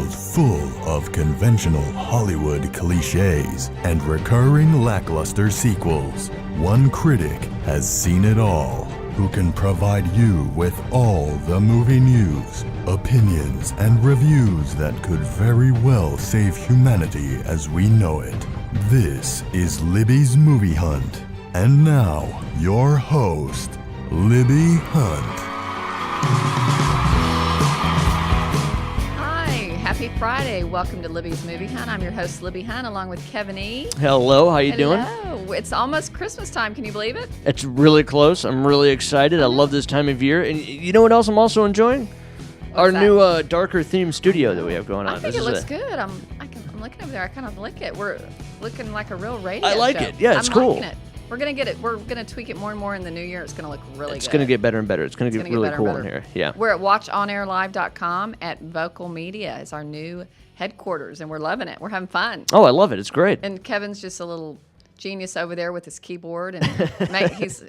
studios full of conventional Hollywood cliches and recurring lackluster sequels. One critic has seen it all, who can provide you with all the movie news, opinions, and reviews that could very well save humanity as we know it. This is Libby's Movie Hunt. And now, your host, Libby Hunt. Hi, happy Friday. Welcome to Libby's Movie Hunt. I'm your host, Libby Hunt, along with Kevin E. Hello, how you doing? Hello. It's almost Christmas time. Can you believe it? It's really close. I'm really excited. I love this time of year. And you know what else I'm also enjoying? Our new darker themed studio that we have going on. I think it looks good. I'm looking over there. I kind of like it. We're looking like a real radio show. I like it. Yeah, it's cool. Liking it. We're going to get it. We're going to tweak it more and more in the new year. It's going to look really good. It's going to get better and better. It's going to get really cool in here. Yeah. We're at watchonairlive.com at Vocal Media is our new headquarters, and we're loving it. We're having fun. Oh, I love it. It's great. And Kevin's just a little genius over there with his keyboard, and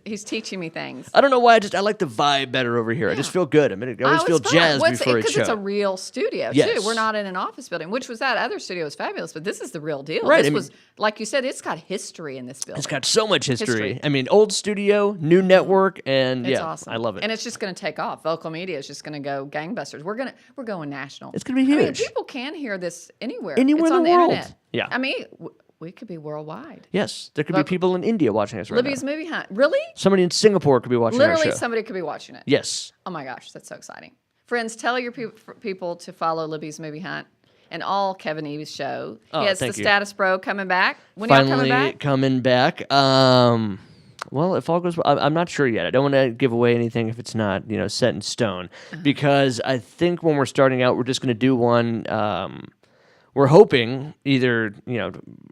he's teaching me things. I don't know why. I like the vibe better over here. Yeah. I just feel good. I always feel jazzed before a show. Because it's a real studio, too. We're not in an office building, which was that other studio was fabulous, but this is the real deal. Right. This was, like you said, it's got history in this building. It's got so much history. I mean, old studio, new network, and it's awesome. I love it. And it's just going to take off. Vocal Media is just going to go gangbusters. We're going national. It's going to be huge. I mean, people can hear this anywhere. Anywhere it's on in the the world. internet. Yeah. I mean, we could be worldwide. Yes, there could be people in India watching us right Libby's now. Movie Hunt. Really? Somebody in Singapore could be watching our show. Literally, somebody could be watching it. Yes. Oh my gosh, that's so exciting. Friends, tell your people to follow Libby's Movie Hunt and all Kevin Eve's show. Oh, he has the Status Bro coming back. When Finally y'all coming back? Coming back. Well, if all goes well, I'm not sure yet. I don't want to give away anything if it's not, set in stone. Because I think when we're starting out, we're just going to do one. We're hoping either,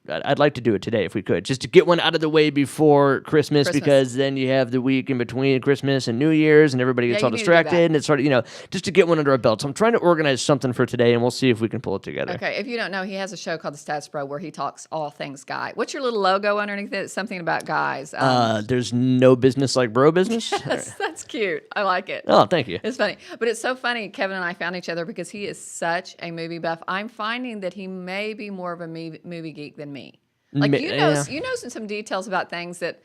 I'd like to do it today if we could, just to get one out of the way before Christmas. Because then you have the week in between Christmas and New Year's and everybody gets all distracted and it's sort of, just to get one under our belt. So I'm trying to organize something for today and we'll see if we can pull it together. Okay, if you don't know, he has a show called The Status Bro where he talks all things guy. What's your little logo underneath it? Something about guys. There's no business like bro business. Yes, that's cute. I like it. Oh, thank you. It's funny. But it's so funny. Kevin and I found each other because he is such a movie buff. I'm finding that he may be more of a movie geek than me. Like you know some details about things that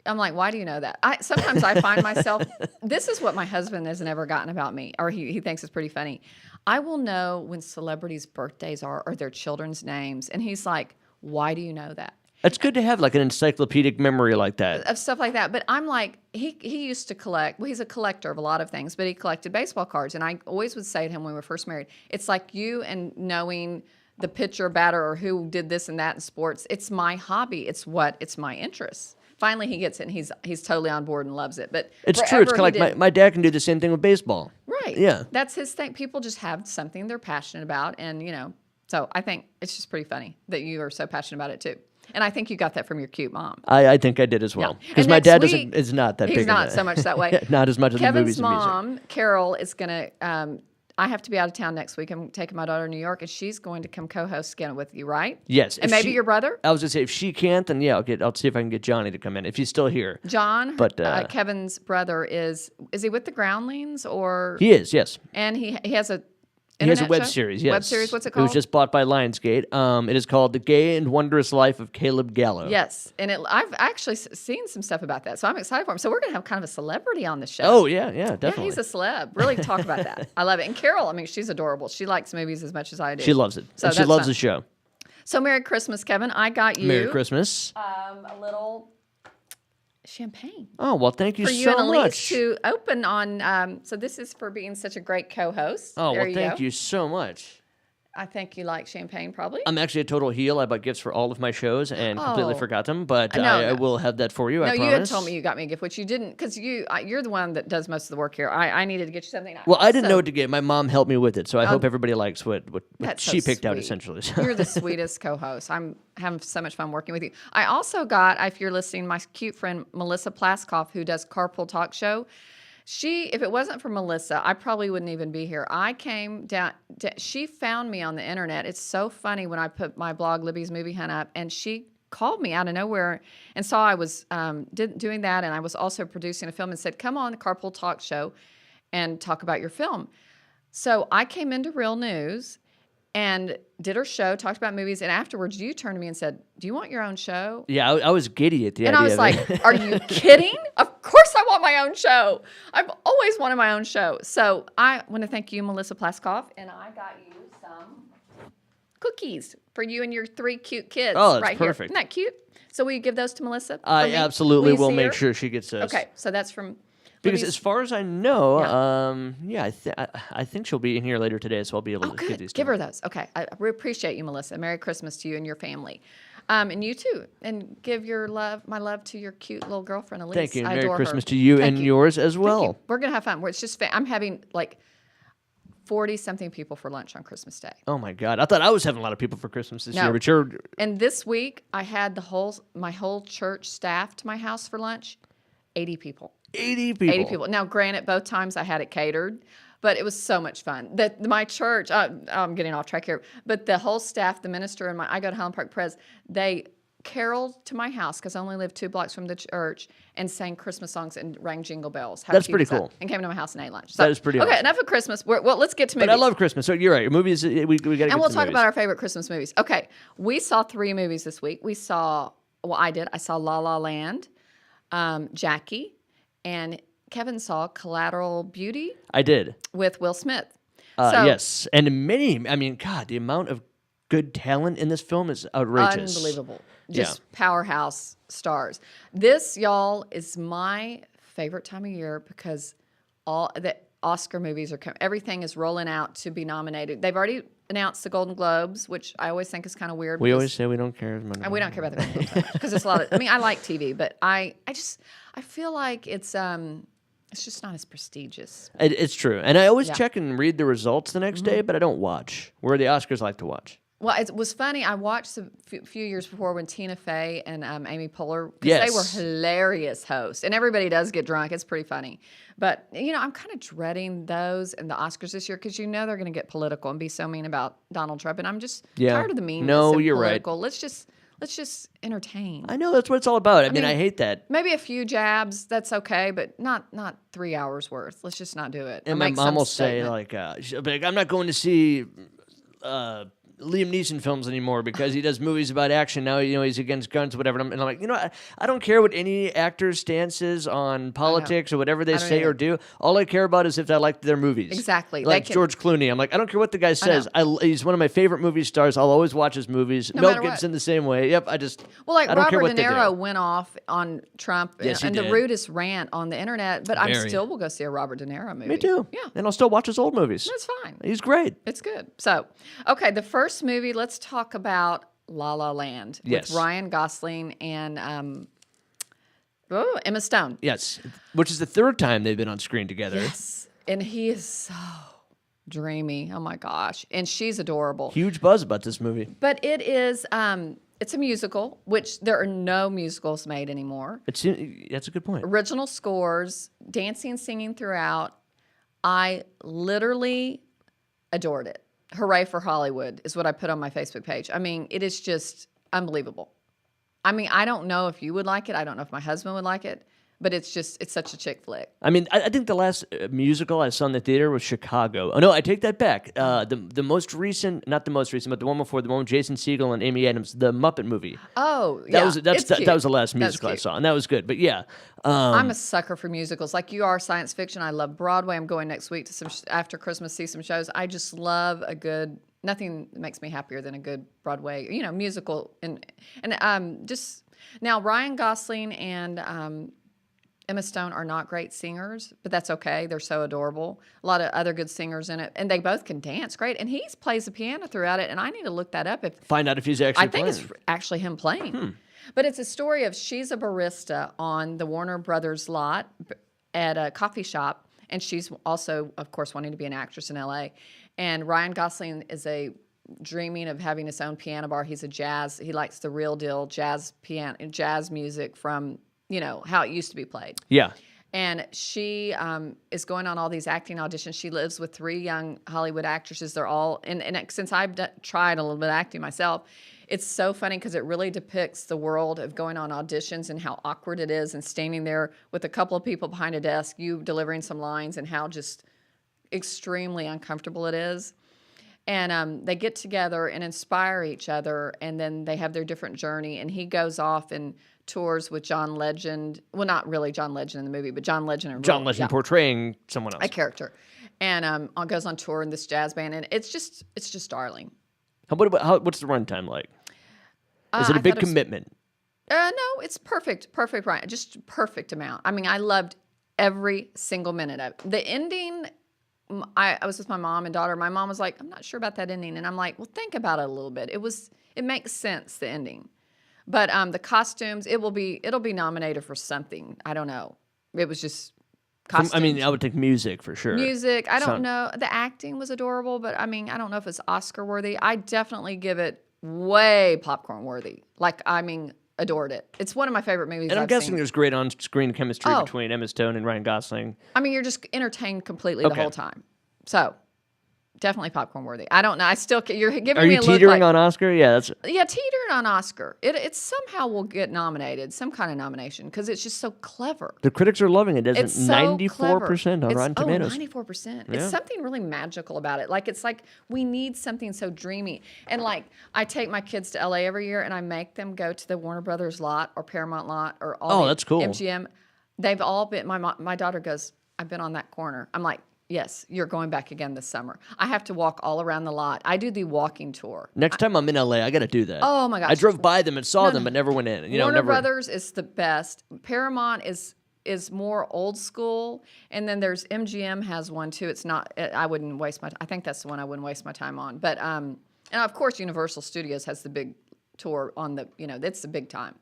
I'm like, why do you know that? Sometimes I find myself, this is what my husband has never gotten about me, or he thinks it's pretty funny. I will know when celebrities' birthdays are or their children's names, and he's like, why do you know that? It's good to have like an encyclopedic memory like that. Of stuff like that. But I'm like, he used to collect, well, he's a collector of a lot of things, but he collected baseball cards. And I always would say to him when we were first married, it's like you and knowing the pitcher, batter, or who did this and that in sports. It's my hobby. It's my interest. Finally, he gets it, and he's totally on board and loves it. But it's true. It's kind of like my dad can do the same thing with baseball. Right. Yeah. That's his thing. People just have something they're passionate about, and so I think it's just pretty funny that you are so passionate about it too. And I think you got that from your cute mom. I think I did as well. Because my dad is not that big. He's not so much that way. Not as much as the movies and music. Kevin's mom, Carol, is going to... I have to be out of town next week. I'm taking my daughter to New York, and she's going to come co-host again with you, right? Yes. And maybe your brother? I was going to say, if she can't, then yeah, I'll see if I can get Johnny to come in, if he's still here. John, Kevin's brother, is he with the Groundlings? Or he is, yes. And he has a... He has a web series, yes. Web series, what's it called? It was just bought by Lionsgate. It is called The Gay and Wondrous Life of Caleb Gallo. Yes, and I've actually seen some stuff about that, so I'm excited for him. So we're going to have kind of a celebrity on the show. Oh, yeah, definitely. Yeah, he's a celeb. Really talk about that. I love it. And Carol, she's adorable. She likes movies as much as I do. She loves it. So and she loves the show. So Merry Christmas, Kevin. I got you. Merry Christmas. A little... champagne. Oh, well, thank you so much. For you and Elise to open on. So this is for being such a great co-host. Oh, well, thank you so much. I think you like champagne, probably. I'm actually a total heel. I bought gifts for all of my shows and completely forgot them, but I will have that for you, I promise. No, you had told me you got me a gift, which you didn't, because you're the one that does most of the work here. I needed to get you something. Well, I didn't know what to get. My mom helped me with it, so I hope everybody likes what she picked out, essentially. You're the sweetest co-host. I'm having so much fun working with you. I also got, if you're listening, my cute friend Melissa Plaskoff, who does Carpool Talk Show. If it wasn't for Melissa, I probably wouldn't even be here. I came down, she found me on the internet. It's so funny when I put my blog, Libby's Movie Hunt, up, and she called me out of nowhere and saw I was doing that, and I was also producing a film, and said, come on the Carpool Talk Show and talk about your film. So I came into Real News, and did her show, talked about movies, and afterwards you turned to me and said, "Do you want your own show?" Yeah, I was giddy at the And idea I was of like, it. "Are you kidding? Of course I want my own show. I've always wanted my own show." So I want to thank you, Melissa Plaskoff, and I got you some cookies for you and your 3 cute kids Oh, that's right perfect. here. Isn't that cute? So will you give those to Melissa? for I me? absolutely you will see make her? sure she gets those. Okay, so that's from Because Libby's- as far as I know, Yeah. I think she'll be in here later today, so I'll be able Oh, to give good. these to Give her. her those. Okay. I appreciate you, Melissa. Merry Christmas to you and your family. And you too. And give my love to your cute little girlfriend, Elise. Thank you. I Merry adore Christmas her. to you Thank and yours as Thank well. you. We're going to have fun. It's just, I'm having like 40-something people for lunch on Christmas Day. Oh my God! I thought I was having a lot of people for Christmas this No. year, but you're And this week, I had my whole church staff to my house for lunch. 80 people. 80 people. 80 people. Now, granted, both times I had it catered, but it was so much fun. My church, I'm getting off track here, but the whole staff, the minister, and I go to Highland Park Pres, they caroled to my house because I only live 2 blocks from the church and sang Christmas songs and rang jingle bells. How That's cute pretty is that? cool. And came to my house and ate lunch. So, That is pretty Okay, awesome. enough of Christmas. Well, let's get to movies. But I love Christmas, so you're right. Movies, we got to get And we'll to talk movies. about our favorite Christmas movies. Okay, we saw 3 movies this week. I saw La La Land, Jackie, and Kevin saw Collateral Beauty I did. with Will Smith. Yes, and God, the amount of good talent in this film is outrageous. Unbelievable. Just powerhouse stars. This, y'all, is my favorite time of year because all the Oscar movies are coming. Everything is rolling out to be nominated. They've already announced the Golden Globes, which I always think is kind of weird. We because- always say we don't care as much. and we don't care about the Golden Globes because it's a lot of. I mean, I like TV, but I feel like it's just not as prestigious. It's true, and I always Yeah. check and read the results the next day, but I don't watch. Where the Oscars like to watch. Well, it was funny. I watched a few years before when Tina Fey and Amy Poehler, because Yes. they were hilarious hosts, and everybody does get drunk. It's pretty funny. But, I'm kind of dreading those and the Oscars this year because they're going to get political and be so mean about Donald Trump, and I'm just Yeah. tired of the meanness No, and you're right. political. Let's just entertain. I know that's what it's all about. I mean, mean, I hate that. Maybe a few jabs, that's okay, but not 3 hours worth. Let's just not do it. And Or my make mom some will say statement. she'll be like, I'm not going to see Liam Neeson films anymore because he does movies about action. Now, he's against guns, whatever. And I'm like, I don't care what any actor's stance is on politics or whatever they I don't say either. or do. All I care about is if I like their movies. Exactly. Like They can- George Clooney. I'm like, I don't care what the guy says. know. He's one of my favorite movie stars. I'll always watch his movies. No Mel matter what. Gibson the same way. Yep, Well, like I don't care Robert what De they do. Niro went off on Trump Yes, he and the did. rudest rant on the internet, but I Very. still will go see a Robert De Niro movie. Me too. Yeah, And I'll still watch his old movies. that's fine. He's great. It's good. So, okay, the first movie, let's talk about La La Land Yes. with Ryan Gosling and Emma Stone. Yes, which is the 3rd time they've been on screen together. Yes, and he is so dreamy. Oh my gosh, and she's adorable. Huge buzz about this movie. But it is, it's a musical, which there are no musicals made anymore. That's a good point. Original scores, dancing, singing throughout. I literally adored it. Hooray for Hollywood is what I put on my Facebook page. I mean, it is just unbelievable. I mean, I don't know if you would like it. I don't know if my husband would like it, but it's such a chick flick. I mean, I think the last musical I saw in the theater was Chicago. Oh no, I take that back. The most recent, not the most recent, but the one before, the one with Jason Segel and Amy Adams, the Muppet movie. Oh, yeah. That was the last That's musical I cute. saw, and that was good. But yeah, I'm a sucker for musicals. Like you are, science fiction. I love Broadway. I'm going next week to some after Christmas, see some shows. I just love a good. Nothing makes me happier than a good Broadway, musical. And just now, Ryan Gosling and Emma Stone are not great singers, but that's okay. They're so adorable. A lot of other good singers in it, and they both can dance great. And he plays the piano throughout it, and I need to look that up. find out if he's actually I think playing. it's actually him playing. But it's a story of she's a barista on the Warner Brothers lot at a coffee shop, and she's also, of course, wanting to be an actress in L.A. And Ryan Gosling is dreaming of having his own piano bar. He likes the real deal jazz music from, how it used to be played. Yeah. And she is going on all these acting auditions. She lives with 3 young Hollywood actresses. They're all, and since I've tried a little bit of acting myself, it's so funny because it really depicts the world of going on auditions and how awkward it is and standing there with a couple of people behind a desk, you delivering some lines, and how just extremely uncomfortable it is. And they get together and inspire each other, and then they have their different journey. And he goes off and tours with John Legend. Well, not really John Legend in the movie, but John Legend in John Legend portraying someone else. a character, and goes on tour in this jazz band, and it's just darling. What's the runtime like? Is it a big commitment? No, it's perfect, right? Just perfect amount. I mean, I loved every single minute of it. The ending. I was with my mom and daughter. My mom was like, "I'm not sure about that ending," and I'm like, "Well, think about it a little bit. It makes sense, the ending, but the costumes, it'll be nominated for something. I don't know. It was just costumes. I mean, I would think music for sure. Music. I don't know. The acting was adorable, but I mean, I don't know if it's Oscar worthy. I definitely give it way popcorn worthy. Like, I mean, adored it. It's one of my favorite movies. And I'm I've guessing seen. there's great on-screen chemistry between Emma Stone and Ryan Gosling. I mean, you're just entertained completely the whole time. So, definitely popcorn worthy. I don't know. You're giving Are me you a look teetering like, on Oscar? Yeah, teetering on Oscar. It somehow will get nominated, some kind of nomination, because it's just so clever. the critics are loving it. Isn't It's so 94% on clever. Rotten Tomatoes? 94%. Yeah. It's something really magical about it. Like, it's like we need something so dreamy. And like, I take my kids to LA every year, and I make them go to the Warner Brothers lot or Paramount lot or all that's cool. MGM. They've all been. My daughter goes, "I've been on that corner." I'm like, "Yes, you're going back again this summer." I have to walk all around the lot. I do the walking tour. Next time I'm in LA, I got to do that. Oh my gosh! I drove by them and saw them, but never went in. Warner Brothers is the best. Paramount is more old school, and then there's MGM has one too. It's not. I wouldn't waste my. I think that's the one I wouldn't waste my time on. But and of course Universal Studios has the big tour on the. It's the big time.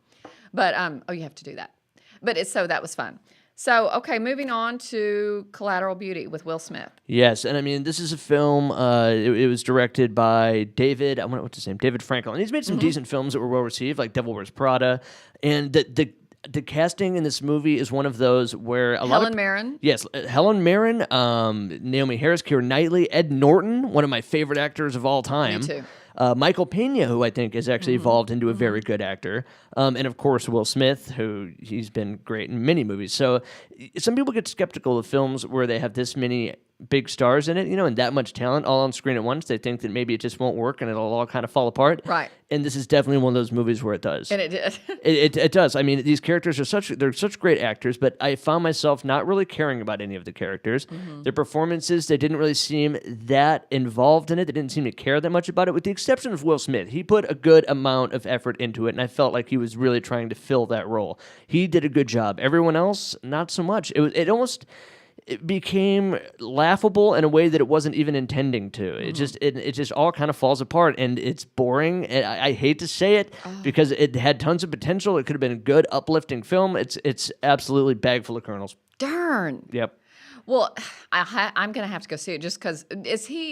But you have to do that. But that was fun. So, okay, moving on to Collateral Beauty with Will Smith. Yes, and I mean, this is a film, it was directed by David, what's his name? David Frankel. And he's made some decent films that were well received, like Devil Wears Prada. And the casting in this movie is one of those where Helen Mirren. Yes, Helen Mirren, Naomi Harris, Keira Knightley, Ed Norton, one of my favorite actors of all time. Me too. Michael Pena, who I think has actually evolved into a very good actor. And of course, Will Smith, who he's been great in many movies. So some people get skeptical of films where they have this many big stars in it, and that much talent all on screen at once. They think that maybe it just won't work and it'll all kind of fall apart. Right. And this is definitely one of those movies where it does. And it did. It does. I mean, these characters are such great actors, but I found myself not really caring about any of the characters. Their performances, they didn't really seem that involved in it. They didn't seem to care that much about it, with the exception of Will Smith. He put a good amount of effort into it, and I felt like he was really trying to fill that role. He did a good job. Everyone else, not so much. It became laughable in a way that it wasn't even intending to. It just all kind of falls apart, and it's boring. And I hate to say it because it had tons of potential. It could have been a good, uplifting film. It's absolutely bag full of kernels. Darn. Yep. Well, I'm going to have to go see it just because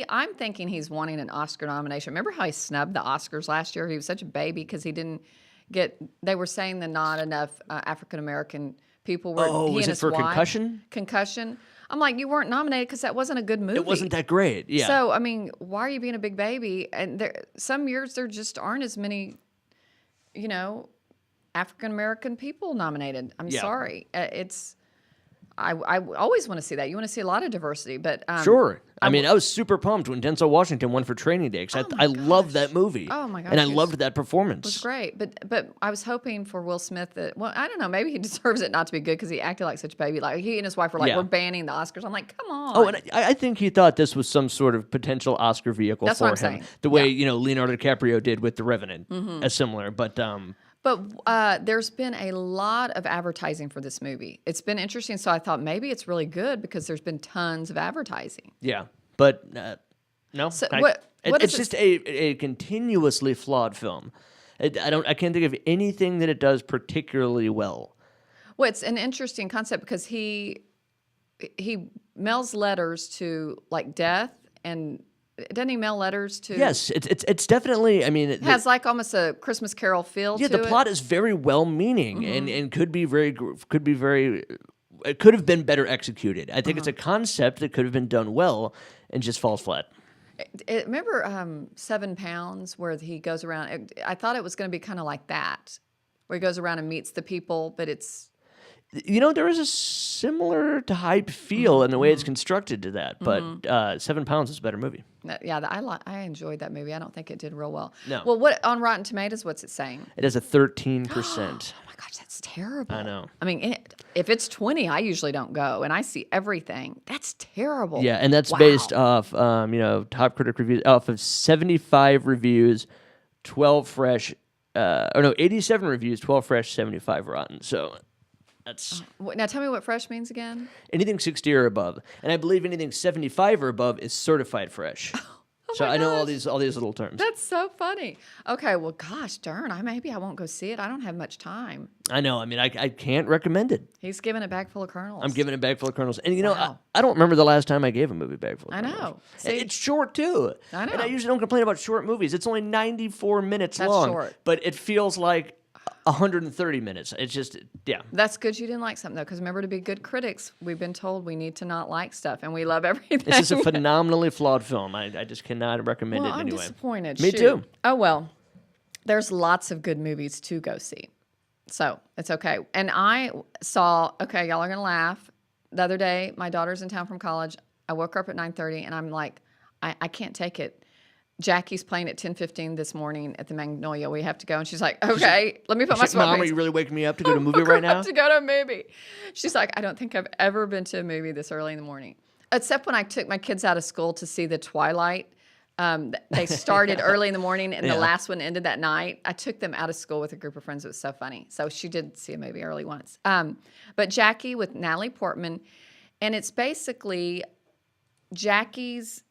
I'm thinking he's wanting an Oscar nomination. Remember how he snubbed the Oscars last year? He was such a baby because he didn't they were saying that not enough African-American people were. Oh, was it for Concussion? Concussion. I'm like, you weren't nominated because that wasn't a good movie. It wasn't that great, yeah. So, I mean, why are you being a big baby? And some years there just aren't as many, African-American people nominated. I'm sorry. I always want to see that. You want to see a lot of diversity, but sure. I mean, I was super pumped when Denzel Washington won for Training Day because I loved that movie. Oh my gosh! And I loved that performance. It was great, but I was hoping for Will Smith I don't know, maybe he deserves it not to be good because he acted like such a baby. Like he and his wife were like, we're banning the Oscars. I'm like, come on. Oh, and I think he thought this was some sort of potential Oscar vehicle That's for what him. I'm saying. The way Leonardo DiCaprio did with The Revenant, as similar, but. But there's been a lot of advertising for this movie. It's been interesting, so I thought maybe it's really good because there's been tons of advertising. Yeah, but no. So it's just a continuously flawed film. I can't think of anything that it does particularly well. Well, it's an interesting concept because he mails letters to like death and. Doesn't he mail letters to? Yes, it's definitely. I mean, it has like almost a Christmas Carol feel. Yeah, to the plot is very well-meaning and could be very. It could have been better executed. I think it's a concept that could have been done well and just falls flat. Remember 7 Pounds, where he goes around? I thought it was going to be kind of like that, where he goes around and meets the people, but it's. There is similar type feel in the way it's constructed to that. But 7 Pounds is a better movie. Yeah, I enjoyed that movie. I don't think it did real well. No. Well, what on Rotten Tomatoes? What's it saying? It has a 13%. Oh my gosh, that's terrible. I know. I mean, if it's 20, I usually don't go, and I see everything. That's terrible. Yeah, and that's Wow. based off, top critic reviews, off of 75 reviews, 12 fresh, 87 reviews, 12 fresh, 75 rotten. So that's Now tell me what fresh means again. anything 60 or above, and I believe anything 75 or above is certified fresh. So my I know all gosh. these little terms. That's so funny. Okay, well, gosh darn, maybe I won't go see it. I don't have much time. I know. I mean, I can't recommend it. He's giving a bag full of kernels. I'm giving it a bag full of kernels, and Wow. I don't remember the last time I gave a movie a bag full of I kernels. know. And See? it's short too. I know. And I usually don't complain about short movies. It's only 94 minutes That's long, short. but it feels like 130 minutes. It's just That's good you didn't like something, though, because remember, to be good critics, we've been told we need to not like stuff, and we love everything. It's just a phenomenally flawed film. I just cannot recommend Well, it I'm anyway. disappointed. Me Shoot. too. Oh, well, there's lots of good movies to go see. So it's okay. And I saw, okay, y'all are going to laugh. The other day, my daughter's in town from college. I woke her up at 9:30, and I'm like, I can't take it. Jackie's playing at 10:15 this morning at the Magnolia. We have to go. And she's like, okay, let me put my She's like, Mom, are sweatpants you really waking me up to go to a movie woke her right now? up to go to a movie. She's like, I don't think I've ever been to a movie this early in the morning, except when I took my kids out of school to see the Twilight. They started early in the morning, and the last one ended that night. I took them out of school with a group of friends. It was so funny. So she did see a movie early once. But Jackie with Natalie Portman, and it's basically Jackie's.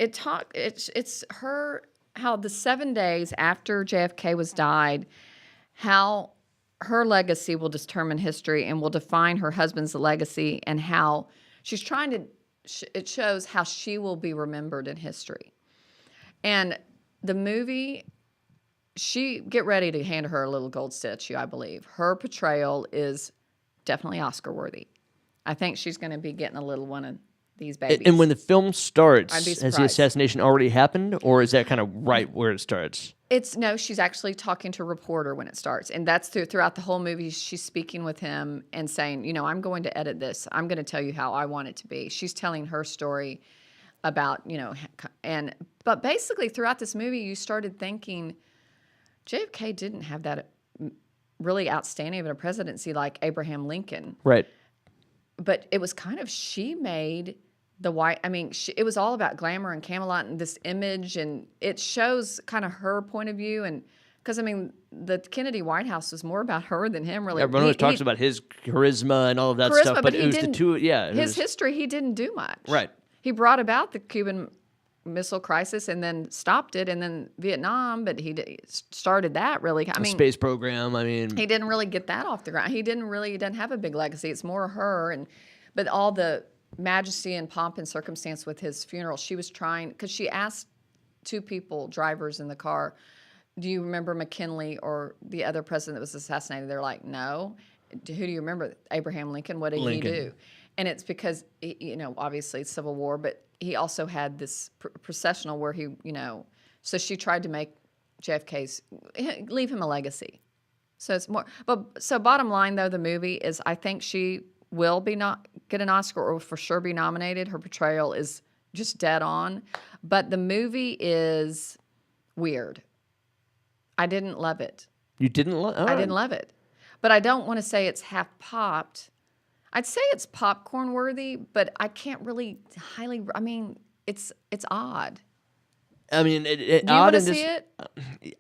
It's her, how the 7 days after JFK was died, how her legacy will determine history and will define her husband's legacy, and how she's trying to, it shows how she will be remembered in history. And the movie, get ready to hand her a little gold statue, I believe. Her portrayal is definitely Oscar worthy. I think she's going to be getting a little one of these babies. And when the film starts, I'd be has the surprised. assassination already happened, or is that kind of right where it starts? No, she's actually talking to a reporter when it starts. And that's throughout the whole movie. She's speaking with him and saying, I'm going to edit this. I'm going to tell you how I want it to be. She's telling her story about, but basically throughout this movie, you started thinking JFK didn't have that really outstanding of a presidency like Abraham Lincoln. Right. But it was kind of, she made the white, it was all about glamour and Camelot and this image, and it shows kind of her point of view. And because, the Kennedy White House was more about her than him, really. Everyone always talks about his charisma and all of that charisma, stuff, but he it was the didn't- two, yeah. His history, he didn't do much. Right. He brought about the Cuban Missile Crisis and then stopped it, and then Vietnam, but he started that really. The space program, he didn't really get that off the ground. He doesn't have a big legacy. It's more her, but all the majesty and pomp and circumstance with his funeral. She was trying, because she asked two people, drivers in the car, do you remember McKinley or the other president that was assassinated? They're like, no. Who do you remember? Abraham Lincoln. What did he do? And it's because, obviously it's Civil War, but he also had this processional where he, so she tried to make JFK's, leave him a legacy. So it's more, so bottom line though, the movie is, I think she will get an Oscar or for sure be nominated. Her portrayal is just dead on, but the movie is weird. I didn't love it. You didn't love I didn't love it, but I don't want to say it's half popped. I'd say it's popcorn worthy, but I can't really highly. It's odd. Do you want to see it?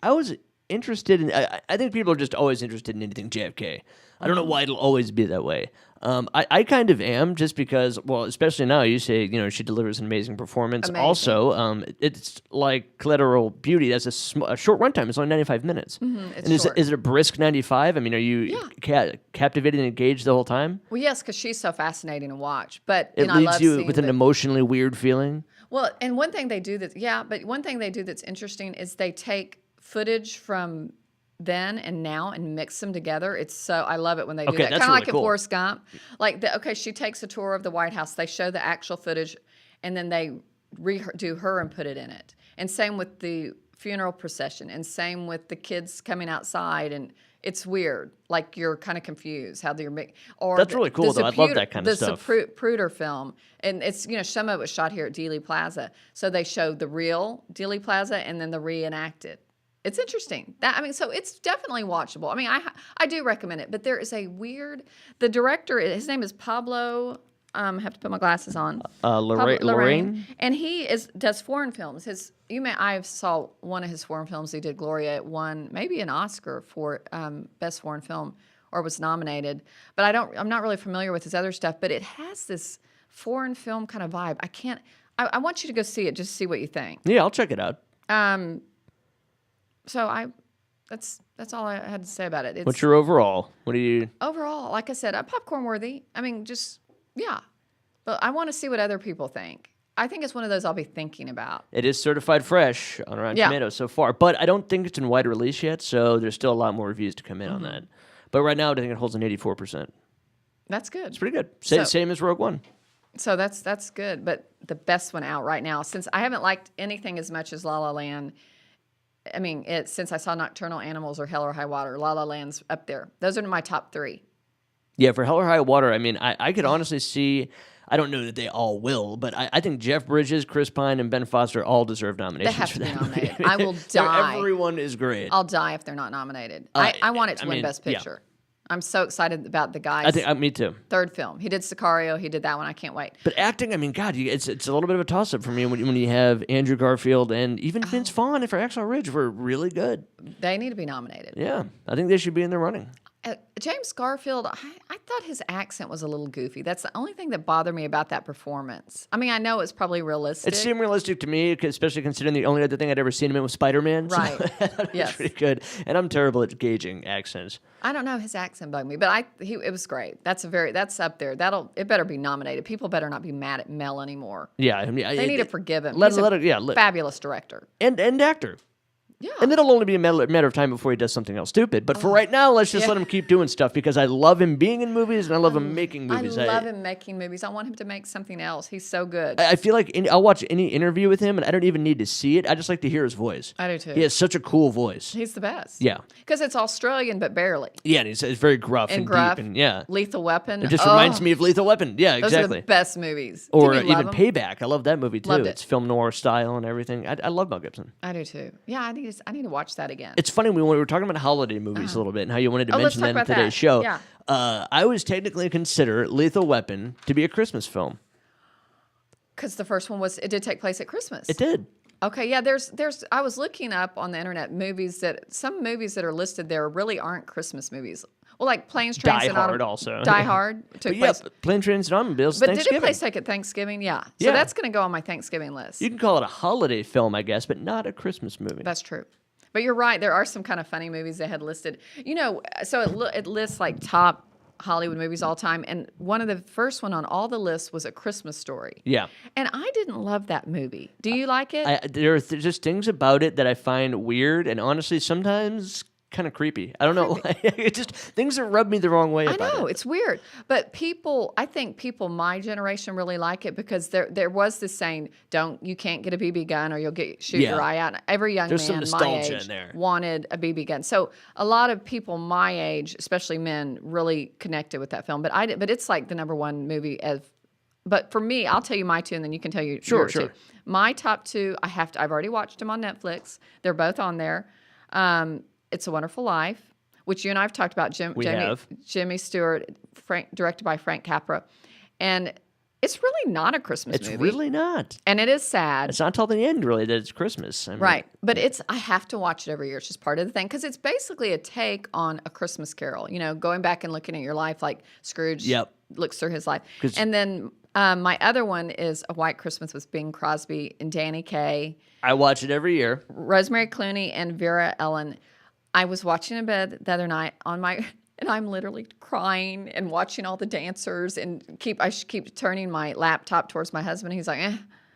I was interested in. I think people are just always interested in anything JFK. I don't know why it'll always be that way. I kind of am, just because, well, especially now, you say, she delivers an amazing performance. Amazing. Also, it's like Collateral Beauty. That's a short runtime. It's only 95 minutes. It's and short. is it a brisk 95? Are you captivated and engaged the whole time? Well, yes, because she's so fascinating to watch. But It I leaves love you seeing with an emotionally weird feeling. Well, and one thing they do that's interesting is they take footage from then and now and mix them together. I love it when they do that. That's Kind of really like cool. in Forrest Gump. She takes a tour of the White House. They show the actual footage, and then they redo her and put it in it. And same with the funeral procession, and same with the kids coming outside, and it's weird. Like you're kind of confused how they're making. Or That's really cool, though. I love that kind of stuff. The Zapruder film, and it's some of it was shot here at Dealey Plaza, so they showed the real Dealey Plaza and then the reenacted. It's interesting. So it's definitely watchable. I mean, I do recommend it, but there is a weird. The director, his name is Pablo. I have to put my glasses on. Lorraine, and he does foreign films. I saw one of his foreign films. He did Gloria. It won maybe an Oscar for best foreign film, or was nominated. But I'm not really familiar with his other stuff. But it has this foreign film kind of vibe. I want you to go see it just to see what you think. Yeah, I'll check it out. So that's all I had to say about it. What's your overall? What do you? Overall, like I said, popcorn worthy. I mean, yeah. But I want to see what other people think. I think it's one of those I'll be thinking about. It is certified fresh on Rotten Tomatoes so far, but I don't think it's in wide release yet, so there's still a lot more reviews to come in on that. But right now, I think it holds an 84%. That's good. It's pretty good. Same as Rogue One. So that's good. But the best one out right now, since I haven't liked anything as much as La La Land. I mean, since I saw Nocturnal Animals or Hell or High Water, La La Land's up there. Those are my top 3. Yeah, for Hell or High Water, I mean, I could honestly see. I don't know that they all will, but I think Jeff Bridges, Chris Pine, and Ben Foster all deserve nominations. They have for to be that nominated. movie. I will die. Everyone is great. I'll die if they're not nominated. I want it to win Best Picture. I'm so excited about the guy's me too. third film. He did Sicario. He did that one. I can't wait. But acting, I mean, God, it's a little bit of a toss-up for me when you have Andrew Garfield and even Vince Vaughn for Hacksaw Ridge were really good. They need to be nominated. Yeah, I think they should be in the running. James Garfield, I thought his accent was a little goofy. That's the only thing that bothered me about that performance. I mean, I know it's probably realistic. It seemed realistic to me, especially considering the only other thing I'd ever seen him in was Spider-Man. Right. So I thought it was pretty good. And I'm terrible at gauging accents. I don't know. His accent bugged me, but it was great. That's up there. It better be nominated. People better not be mad at Mel anymore. Yeah. I mean, they need to forgive him. He's a fabulous director. And actor. Yeah. And it'll only be a matter of time before he does something else stupid. But for right now, let's just let him keep doing stuff because I love him being in movies and I love him making movies. I love him making movies. I want him to make something else. He's so good. I feel like I'll watch any interview with him and I don't even need to see it. I just like to hear his voice. I do too. He has such a cool voice. He's the best. Yeah. Because it's Australian, but barely. Yeah, and it's very gruff and deep. And, yeah. Lethal Weapon. It just reminds me of Lethal Weapon. Yeah, exactly. Those are the best movies. Or even Payback. I love that movie too. Loved it. It's film noir style and everything. I love Mel Gibson. I do too. Yeah, I need to watch that again. It's funny when we were talking about holiday movies a little bit and how you wanted to mention that in today's that. show. Yeah. I would technically consider Lethal Weapon to be a Christmas film. Because the first one it did take place at Christmas. It did. Okay, yeah. I was looking up on the internet some movies that are listed there really aren't Christmas movies. Well, like Planes, Trains, and Die Hard also. Die Hard took place. Planes, Trains, and Automobiles. But did it take at Thanksgiving? Yeah. So that's going to go on my Thanksgiving list. You can call it a holiday film, I guess, but not a Christmas movie. That's true. But you're right. There are some kind of funny movies they had listed. So it lists like top Hollywood movies all time, and one of the first one on all the lists was A Christmas Story. Yeah. And I didn't love that movie. Do you like it? There are just things about it that I find weird, and honestly, sometimes kind of creepy. I don't know. It just things that rub me the wrong way about it. I know, it's weird. But I think people my generation really like it because there was this saying, you can't get a BB gun or you'll shoot your eye out. Every young man my age wanted a BB gun. So a lot of people my age, especially men, really connected with that film. But it's like the number one movie but for me, I'll tell you my two and then you can tell you yours too. My top two, I've already watched them on Netflix. They're both on there. It's a Wonderful Life, which you and I have talked about. Jimmy Stewart, directed by Frank Capra, and it's really not a Christmas movie. It's really not, and it is sad. It's not until the end really that it's Christmas, right? But I have to watch it every year. It's just part of the thing because it's basically a take on A Christmas Carol. Going back and looking at your life like Scrooge looks through his life, and then my other one is A White Christmas with Bing Crosby and Danny Kaye. I watch it every year. Rosemary Clooney and Vera Ellen. I was watching in bed the other night and I'm literally crying and watching all the dancers and I keep turning my laptop towards my husband. He's like,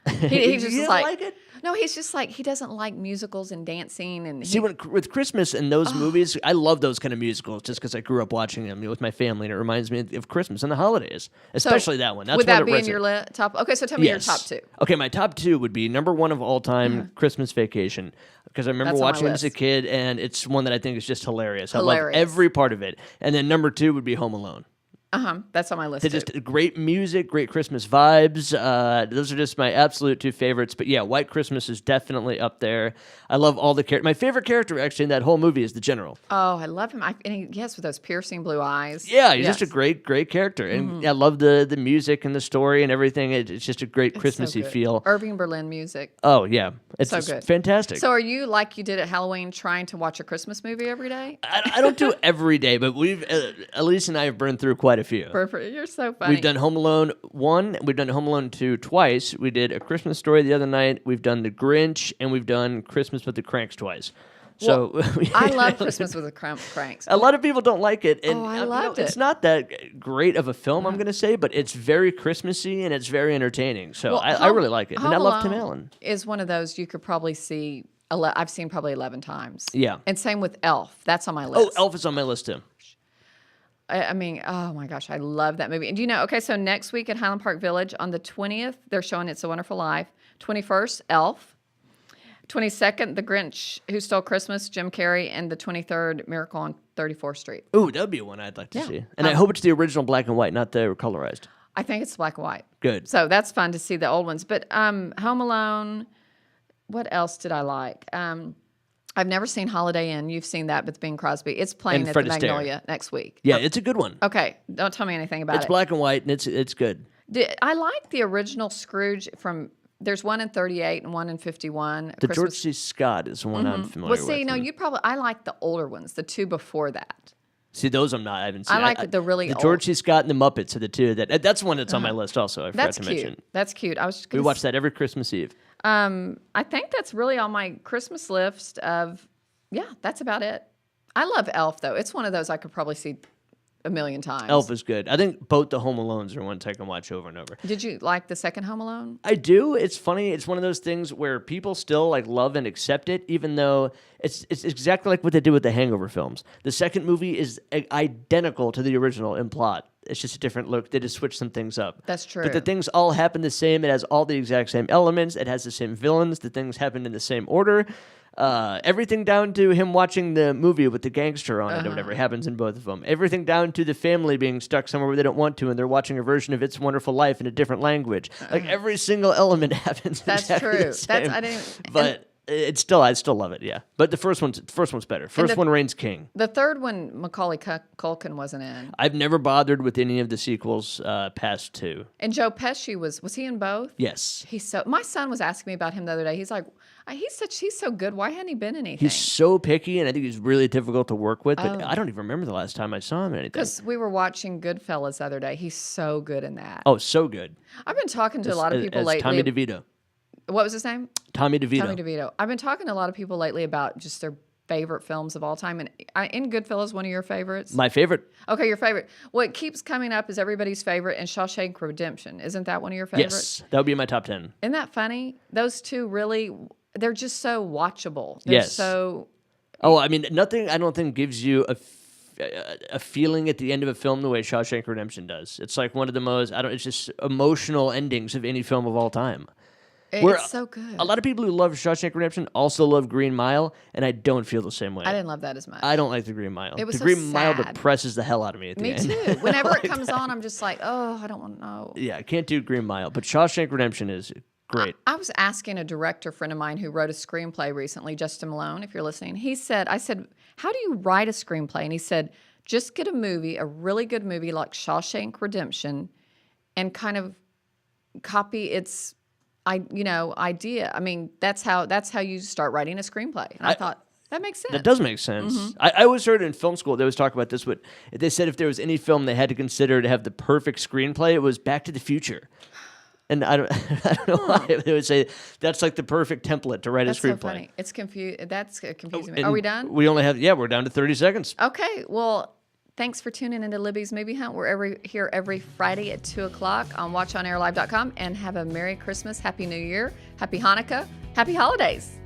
He's You just didn't like, like it? no, he's just like, he doesn't like musicals and dancing. And See, with Christmas and those movies, I love those kind of musicals just because I grew up watching them with my family, and it reminds me of Christmas and the holidays, especially that one. That's would when that it be in resonates. your top? Okay, so tell me your Yes. top two. Okay, my top two would be number one of all time, Christmas Vacation, because I remember That's on my watching it as a list. kid, and it's one that I think is just hilarious. Hilarious. I love every part of it. And then number two would be Home Alone. That's on my list They're too. just great music, great Christmas vibes. Those are just my absolute two favorites. But yeah, White Christmas is definitely up there. I love all the characters. My favorite character actually in that whole movie is the general. Oh, I love him. Yes, with those piercing blue eyes. Yeah, he's Yes. just a great character. And I love the music and the story and everything. It's just a great So Christmassy good. feel. Irving Berlin music. Oh, yeah. It's So just good. fantastic. So are you like you did at Halloween trying to watch a Christmas movie every day? I don't do every day, but Elise and I have burned through quite a few. You're so funny. We've done Home Alone 1, we've done Home Alone 2 twice. We did A Christmas Story the other night, we've done The Grinch, and we've done Christmas with the Cranks twice. So I love Christmas with the Cranks. a lot of people don't like it. And I loved it. It's not that great of a film, I'm going to say, but it's very Christmassy and it's very entertaining. So Well, I really like it. Home And I love Tim Alone Allen. Is one of those you could probably see. I've seen probably 11 times. Yeah. And same with Elf. That's on my Oh, list. Elf is on my list too. I mean, oh my gosh, I love that movie. And okay, so next week at Highland Park Village on the 20th, they're showing It's a Wonderful Life. 21st, Elf. 22nd, The Grinch Who Stole Christmas, Jim Carrey, and the 23rd, Miracle on 34th Street. Ooh, that would be one I'd like to Yeah. see. And I hope it's the original black and white, not the colorized. I think it's black and white. Good. So that's fun to see the old ones. But Home Alone, what else did I like? I've never seen Holiday Inn. You've seen that with Bing Crosby. It's playing And at Fred the Astaire. Magnolia next week. Yeah, it's a good one. Okay, don't tell me anything about It's it. black and white, and it's good. I like the original Scrooge from. There's one in 38 and one in 51. The George C. Scott is the one I'm familiar Well, with. see, no, I like the older ones, the two before that. See, those I haven't seen. I like the really the old. George C. Scott and the Muppets are the two that's one that's on my list also. I forgot That's to cute. mention. That's cute. I was just We gonna watch that every Christmas Eve. I think that's really on my Christmas list of. Yeah, that's about it. I love Elf though. It's one of those I could probably see a million times. Elf is good. I think both the Home Alones are ones I can watch over and over. Did you like the second Home Alone? I do. It's funny. It's one of those things where people still like love and accept it, even though it's exactly like what they did with the Hangover films. The second movie is identical to the original in plot. It's just a different look. They just switched some things up. That's true. But the things all happen the same. It has all the exact same elements. It has the same villains. The things happen in the same order. Everything down to him watching the movie with the gangster on it or whatever happens in both of them. Everything down to the family being stuck somewhere where they don't want to and they're watching a version of It's a Wonderful Life in a different language. Like every single element happens. That's exactly true. the same. I didn't. But I still love it. Yeah. But the first one's better. First one reigns king. The third one, Macaulay Culkin wasn't in, I've never bothered with any of the sequels past two. and Joe Pesci was he in both? Yes. My son was asking me about him the other day. He's like, he's so good. Why hadn't he been in anything? He's so picky, and I think he's really difficult to work with. But I don't even remember the last time I saw him in anything. Because we were watching Goodfellas the other day. He's so good in that. Oh, so good. I've been talking to a lot of people as lately. Tommy DeVito. What was his name? Tommy DeVito. Tommy DeVito. I've been talking to a lot of people lately about just their favorite films of all time. And in Goodfellas, one of your favorites? My favorite. Okay, your favorite. What keeps coming up is everybody's favorite and Shawshank Redemption. Isn't that one of your favorites? Yes, that would be my top 10. Isn't that funny? Those two really, they're just so watchable. They're Yes. so. Oh, I mean, nothing I don't think gives you a feeling at the end of a film the way Shawshank Redemption does. It's like one of the most, it's just emotional endings of any film of all time. It's so good. A lot of people who love Shawshank Redemption also love Green Mile, and I don't feel the same way. I didn't love that as much. I don't like the Green Mile. It was the so Green Mile sad. depresses the hell out of me at the Me end. too. Whenever it comes on, I'm just like, oh, I don't want to know. Yeah, I can't do Green Mile, but Shawshank Redemption is great. I was asking a director friend of mine who wrote a screenplay recently, Justin Malone, if you're listening. I said, how do you write a screenplay? And he said, just get a really good movie like Shawshank Redemption, and kind of copy its idea. I mean, that's how you start writing a screenplay. And I thought, that makes sense. That does make sense. Mm-hmm. I always heard in film school, they always talk about this, but they said if there was any film they had to consider to have the perfect screenplay, it was Back to the Future. And I don't know why they would say that's like the perfect template to write That's a screenplay. so funny. It's confusing me. And Are we done? We only have, we're down to 30 seconds. Okay. Well, Thanks for tuning into Libby's Movie Hunt. We're here every Friday at 2 o'clock on watchonairlive.com. And have a Merry Christmas, Happy New Year, Happy Hanukkah, Happy Holidays.